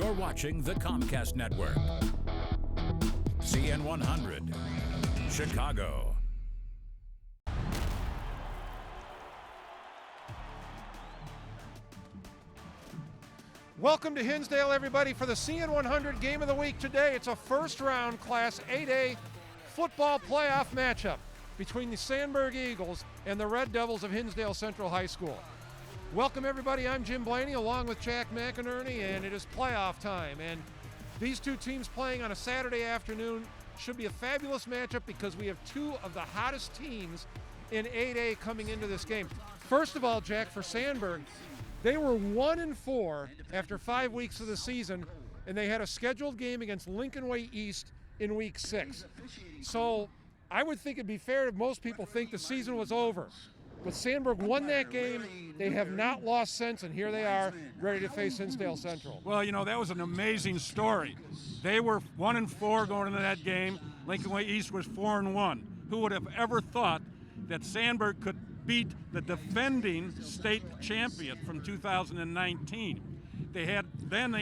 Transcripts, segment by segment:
You're watching the Comcast Network. CN100, Chicago. Welcome to Hinsdale, everybody, for the CN100 Game of the Week today. It's a first-round Class 8A football playoff matchup between the Sandburg Eagles and the Red Devils of Hinsdale Central High School. Welcome, everybody. I'm Jim Blaney, along with Jack McInerney, and it is playoff time. And these two teams playing on a Saturday afternoon should be a fabulous matchup because we have two of the hottest teams in 8A coming into this game. First of all, Jack, for Sandburg, they were 1-4 after 5 weeks of the season, and they had a scheduled game against Lincoln Way East in week 6. So I would think it'd be fair if most people think the season was over. But Sandburg won that game. They have not lost since, and here they are, ready to face Hinsdale Central. Well, you know, that was an amazing story. They were 1-4 going into that game. Lincoln Way East was 4-1. Who would have ever thought that Sandburg could beat the defending state champion from 2019? They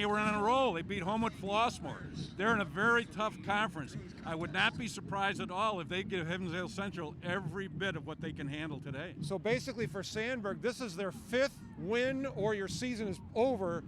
were on a roll. They beat Homewood Flossmoor. They're in a very tough conference. I would not be surprised at all if they give Hinsdale Central every bit of what they can handle today. So basically for Sandburg, this is their 5th win or your season is over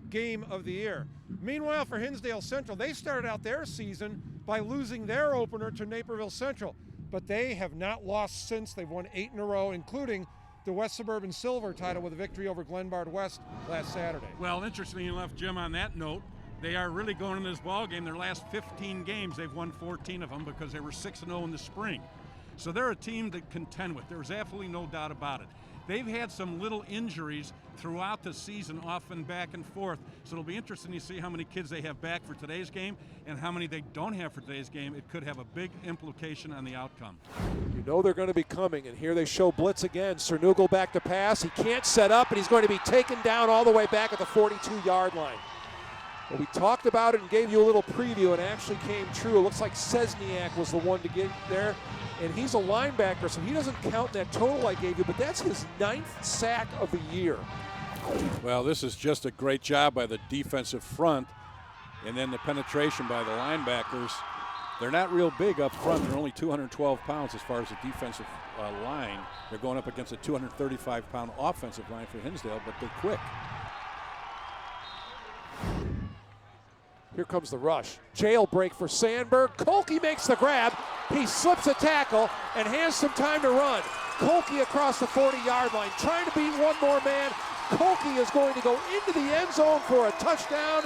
game of the year. Meanwhile, for Hinsdale Central, they started out their season by losing their opener to Naperville Central, but they have not lost since. They've won 8 in a row, including the West Suburban Silver title with a victory over Glenbard West last Saturday. Well, interestingly enough, Jim, on that note, they are really going in this ball game. Their last 15 games, they've won 14 of them because they were 6-0 in the spring. So they're a team to contend with. There's absolutely no doubt about it. They've had some little injuries throughout the season, often back and forth. So it'll be interesting to see how many kids they have back for today's game and how many they don't have for today's game. It could have a big implication on the outcome. You know they're going to be coming, and here they show blitz again. Cernugal back to pass. He can't set up, and he's going to be taken down all the way back at the 42-yard line. Well, we talked about it and gave you a little preview, and it actually came true. It looks like Sesniak was the one to get there, and he's a linebacker, so he doesn't count that total I gave you, but that's his 9th sack of the year. Well, this is just a great job by the defensive front, and then the penetration by the linebackers. They're not real big up front. They're only 212 pounds as far as the defensive line. They're going up against a 235-pound offensive line for Hinsdale, but they're quick. Here comes the rush. Jailbreak for Sandburg. Kolke makes the grab. He slips a tackle and has some time to run. Kolke across the 40-yard line, trying to beat one more man. Kolke is going to go into the end zone for a touchdown.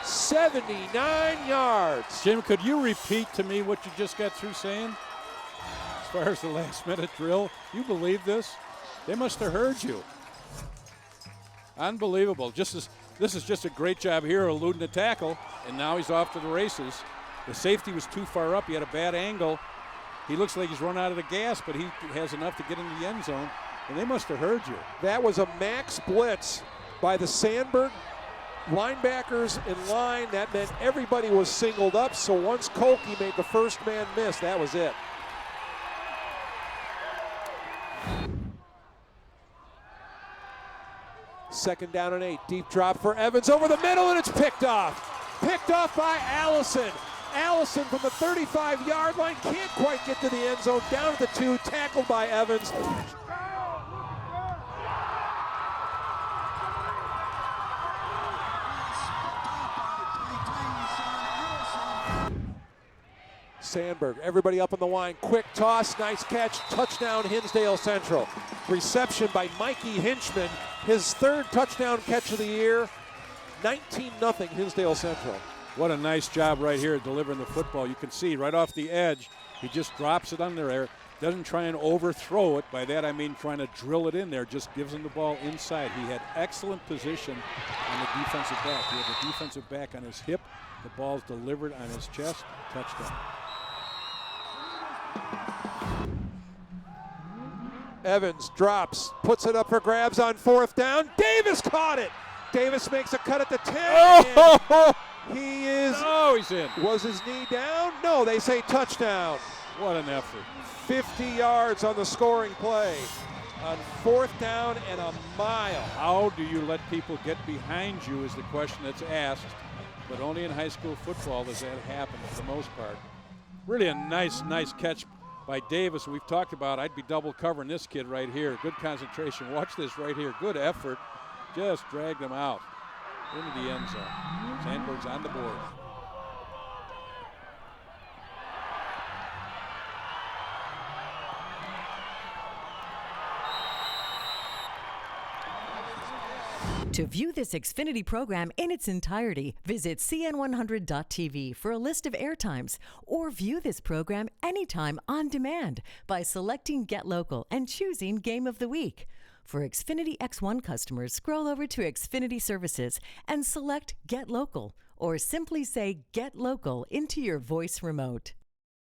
79 yards. Jim, could you repeat to me what you just got through saying? As far as the last-minute drill, you believe this? They must have heard you. Unbelievable. This is just a great job here eluding the tackle, and now he's off to the races. The safety was too far up. He had a bad angle. He looks like he's run out of the gas, but he has enough to get into the end zone, and they must have heard you. That was a max blitz by the Sandburg linebackers in line. That meant everybody was singled up, so once Kolke made the first man miss, that was it. Second down and 8. Deep drop for Evans over the middle, and it's picked off. Picked off by Allison. Allison from the 35-yard line can't quite get to the end zone. Down at the 2, tackled by Evans. Sandburg, everybody up on the line. Quick toss, nice catch, touchdown Hinsdale Central. Reception by Mikey Hinchman, his 3rd touchdown catch of the year. 19-0 Hinsdale Central. What a nice job right here delivering the football. You can see right off the edge, he just drops it under there. Doesn't try and overthrow it. By that I mean trying to drill it in there. Just gives him the ball inside. He had excellent position on the defensive back. He had the defensive back on his hip. The ball's delivered on his chest. Touchdown. Evans drops, puts it up for grabs on 4th down. Davis caught it. Davis makes a cut at the 10. Oh! He is. Oh, he's in. Was his knee down? No, they say touchdown. What an effort. 50 yards on the scoring play. on 4th down and a mile. How do you let people get behind you is the question that's asked, but only in high school football does that happen for the most part. Really a nice catch by Davis. We've talked about I'd be double covering this kid right here. Good concentration. Watch this right here. Good effort. Just dragged him out into the end zone. Sandburg's on the board. To view this Xfinity program in its entirety, visit CN100.tv for a list of airtimes, or view this program anytime on demand by selecting Get Local and choosing Game of the Week. For Xfinity X1 customers, scroll over to Xfinity Services and select Get Local, or simply say Get Local into your voice remote.